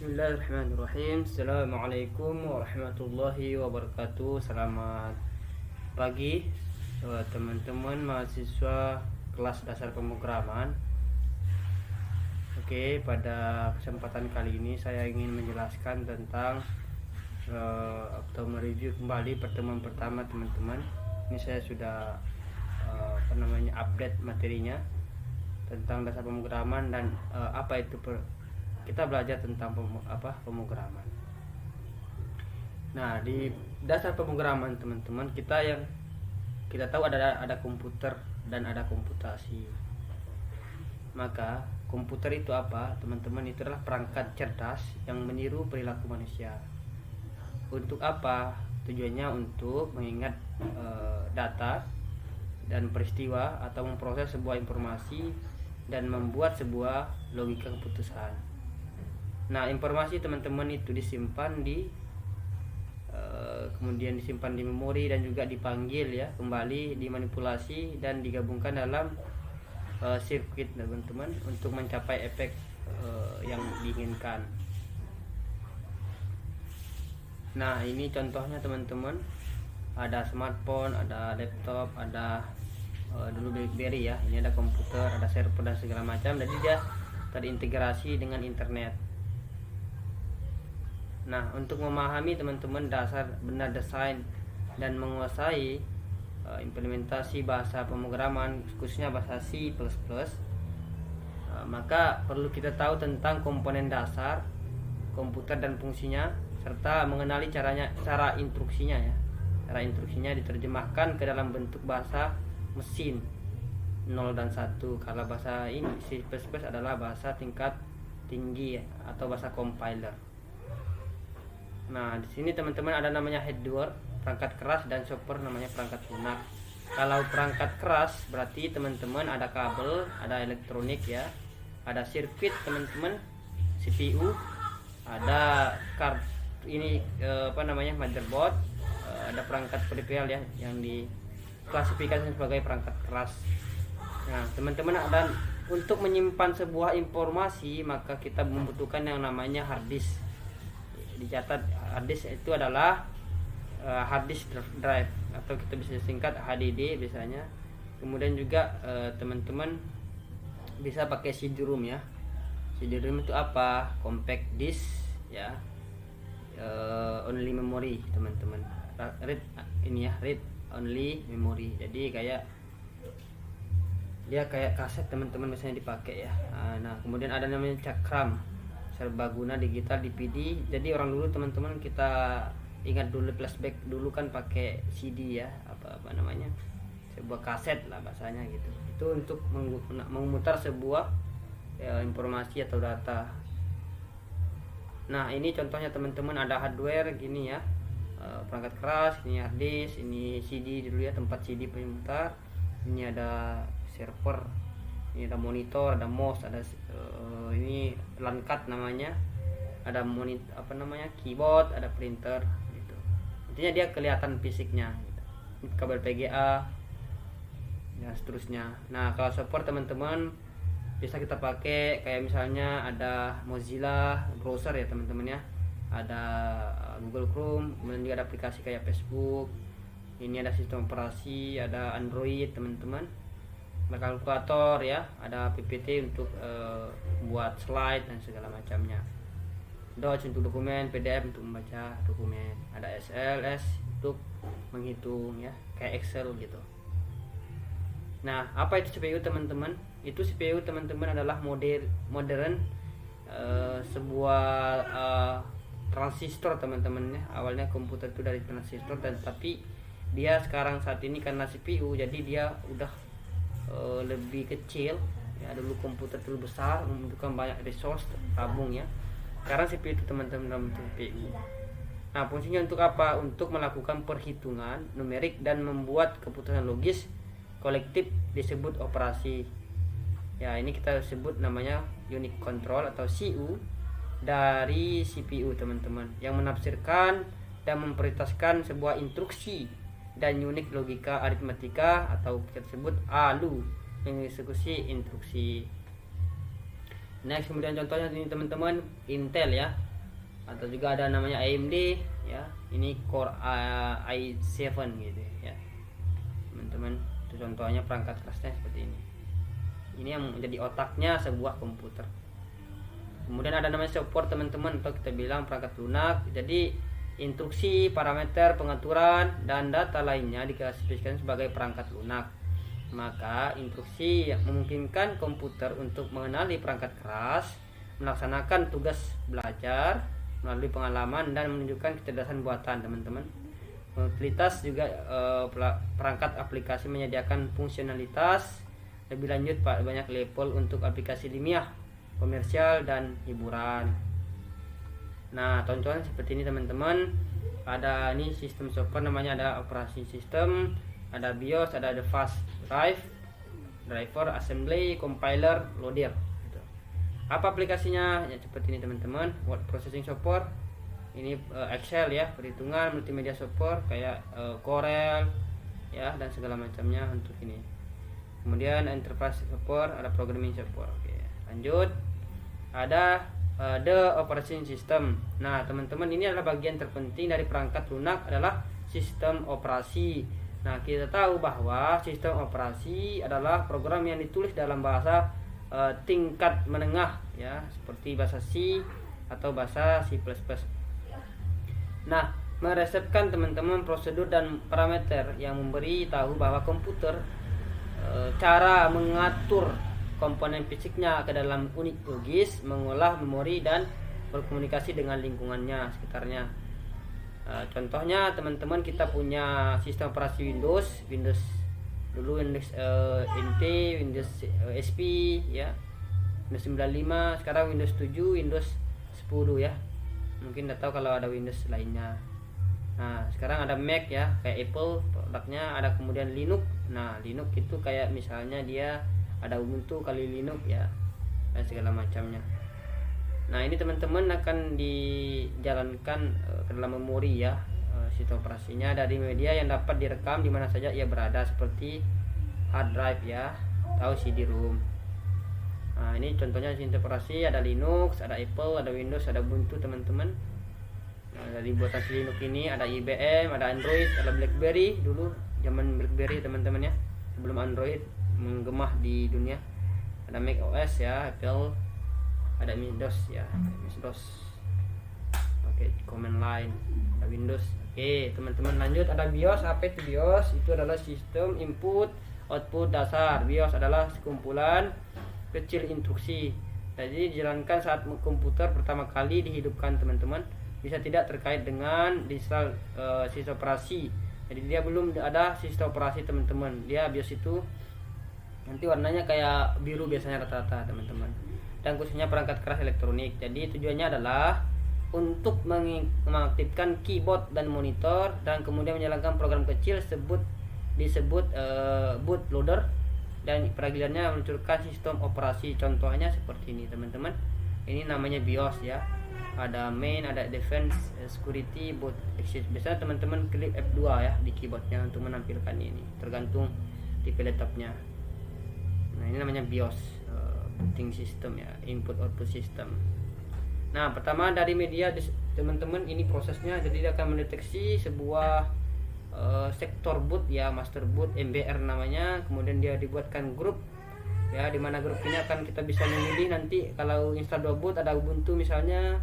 Bismillahirrahmanirrahim. Assalamualaikum warahmatullahi wabarakatuh. Selamat pagi teman-teman mahasiswa kelas dasar pemrograman. Oke, pada kesempatan kali ini saya ingin menjelaskan tentang atau mereview kembali pertemuan pertama teman-teman. Ini saya sudah update materinya tentang dasar pemrograman dan apa itu kita belajar tentang pemrograman. Nah, di dasar pemrograman teman-teman, kita tahu ada komputer dan ada komputasi. Maka komputer itu apa teman-teman? Itu adalah perangkat cerdas yang meniru perilaku manusia. Untuk apa? Tujuannya untuk mengingat data dan peristiwa atau memproses sebuah informasi dan membuat sebuah logika keputusan. Nah, informasi teman-teman itu disimpan kemudian disimpan di memori dan juga dipanggil ya kembali, dimanipulasi dan digabungkan dalam sirkuit teman-teman untuk mencapai efek yang diinginkan. Nah, ini contohnya teman-teman, ada smartphone, ada laptop, ada dulu BlackBerry ya. Ini ada komputer, ada server dan segala macam. Jadi dia terintegrasi dengan internet. Nah, untuk memahami teman-teman dasar benar desain dan menguasai implementasi bahasa pemrograman khususnya bahasa C++, maka perlu kita tahu tentang komponen dasar komputer dan fungsinya serta mengenali cara instruksinya ya. Cara instruksinya diterjemahkan ke dalam bentuk bahasa mesin 0 dan 1. Kalau bahasa ini C++ adalah bahasa tingkat tinggi ya, atau bahasa compiler. Nah, di sini teman-teman ada namanya hardware, perangkat keras, dan software namanya perangkat lunak. Kalau perangkat keras berarti teman-teman ada kabel, ada elektronik ya, ada sirkuit teman-teman, CPU, ada motherboard, ada perangkat peripheral ya yang diklasifikasikan sebagai perangkat keras. Nah, teman-teman ada untuk menyimpan sebuah informasi maka kita membutuhkan yang namanya hard disk. Dicatat hard disk itu adalah hard disk drive atau kita bisa singkat HDD biasanya. Kemudian juga teman-teman bisa pakai CD-ROM ya. CD-ROM itu apa? Compact disk ya, only memory teman-teman. Read only memory. Jadi dia kayak kaset teman-teman biasanya dipakai ya. Nah, kemudian ada namanya cakram, serbaguna digital DVD. Jadi orang dulu teman-teman, kita ingat dulu flashback dulu kan pakai CD ya, sebuah kaset lah bahasanya gitu. Itu untuk memutar sebuah informasi atau data. Nah, ini contohnya teman-teman, ada hardware gini ya, perangkat keras, ini hard disk, ini CD dulu ya, tempat CD pemutar. Ini ada server, ini ada monitor, ada mouse, ada ini LAN card namanya, ada keyboard, ada printer gitu. Intinya dia kelihatan fisiknya gitu. Ini kabel PGA dan seterusnya. Nah, kalau software teman-teman bisa kita pakai kayak misalnya ada Mozilla browser ya teman-teman ya, ada Google Chrome, kemudian juga ada aplikasi kayak Facebook. Ini ada sistem operasi, ada Android teman-teman, ada kalkulator ya, ada PPT untuk buat slide dan segala macamnya, Docs untuk dokumen, PDF untuk membaca dokumen, ada SLS untuk menghitung ya, kayak Excel gitu. Nah, apa itu CPU teman-teman? Itu CPU teman-teman adalah modern sebuah transistor teman-teman ya. Awalnya komputer itu dari transistor, dan tapi dia sekarang saat ini karena CPU jadi dia udah lebih kecil ya. Dulu komputer dulu besar, membutuhkan banyak resource tabung ya. Sekarang CPU itu teman-teman dalam CPU. Nah, fungsinya untuk apa? Untuk melakukan perhitungan numerik dan membuat keputusan logis kolektif, disebut operasi ya. Ini kita sebut namanya unit control atau CU dari CPU teman-teman, yang menafsirkan dan memprioritaskan sebuah instruksi dan unit logika aritmatika atau kita sebut ALU, mengeksekusi instruksi. Next, kemudian contohnya ini teman-teman, Intel ya. atau juga ada namanya AMD ya, ini Core i7 gitu ya teman-teman. Itu contohnya perangkat kerasnya seperti ini yang menjadi otaknya sebuah komputer. Kemudian ada namanya support teman-teman, atau kita bilang perangkat lunak. Jadi instruksi, parameter, pengaturan dan data lainnya diklasifikasikan sebagai perangkat lunak. Maka instruksi yang memungkinkan komputer untuk mengenali perangkat keras, melaksanakan tugas belajar melalui pengalaman dan menunjukkan kecerdasan buatan teman-teman. Utilitas juga perangkat aplikasi menyediakan fungsionalitas lebih lanjut banyak level untuk aplikasi ilmiah, komersial dan hiburan. Nah, contohnya seperti ini teman-teman. Ada ini sistem software namanya, ada operasi sistem, ada BIOS, ada fast driver, assembly, compiler, loader gitu. Apa aplikasinya? Ya seperti ini teman-teman. Word processing support. Ini Excel ya, perhitungan, multimedia support kayak Corel ya dan segala macamnya untuk ini. Kemudian enterprise support, ada programming support. Oke, lanjut. Ada the operation system. Nah, teman-teman, ini adalah bagian terpenting dari perangkat lunak adalah sistem operasi. Nah, kita tahu bahwa sistem operasi adalah program yang ditulis dalam bahasa tingkat menengah ya, seperti bahasa C atau bahasa C++. Nah, meresepkan teman-teman prosedur dan parameter yang memberi tahu bahwa komputer cara mengatur komponen fisiknya ke dalam unit logis, mengolah memori dan berkomunikasi dengan lingkungannya sekitarnya. Contohnya teman-teman, kita punya sistem operasi Windows dulu Windows NT, Windows XP ya, Windows 95, sekarang Windows 7, Windows 10 ya. Mungkin udah tahu kalau ada Windows lainnya. Nah, sekarang ada Mac ya, kayak Apple produknya, ada kemudian Linux. Nah, Linux itu kayak misalnya dia ada Ubuntu kali Linux ya, dan segala macamnya. Nah, ini teman-teman akan dijalankan ke dalam memori ya, sistem operasinya dari media yang dapat direkam di mana saja ia berada, seperti hard drive ya, atau CD-ROM. Nah, ini contohnya sistem operasi, ada Linux, ada Apple, ada Windows, ada Ubuntu teman-teman. Nah, dari buatan si Linux ini ada IBM, ada Android, ada BlackBerry dulu, zaman BlackBerry teman-teman ya, sebelum Android menggemah di dunia. Ada Mac OS ya, Apple, ada MS-DOS ya, MS-DOS pakai command line, ada Windows. Oke teman-teman, lanjut. Ada BIOS. Apa itu BIOS? Itu adalah sistem input output dasar. BIOS adalah sekumpulan kecil instruksi, jadi dijalankan saat komputer pertama kali dihidupkan teman-teman. Bisa tidak terkait dengan install sistem operasi. Jadi dia belum ada sistem operasi teman-teman. Dia BIOS itu nanti warnanya kayak biru biasanya rata-rata teman-teman, dan khususnya perangkat keras elektronik. Jadi tujuannya adalah untuk mengaktifkan keyboard dan monitor, dan kemudian menjalankan program kecil disebut bootloader, dan panggilannya meluncurkan sistem operasi. Contohnya seperti ini teman-teman. Ini namanya BIOS ya. Ada main, ada defense, security, boot access. Biasanya teman-teman klik F2 ya di keyboardnya untuk menampilkan ini, tergantung tipe laptopnya. Nah, ini namanya BIOS, booting system ya, input output system. Nah, pertama dari media teman-teman, ini prosesnya. Jadi dia akan mendeteksi sebuah sektor boot ya, master boot, MBR namanya. Kemudian dia dibuatkan grup ya, dimana grup ini akan kita bisa memilih nanti kalau install 2 boot, ada Ubuntu misalnya,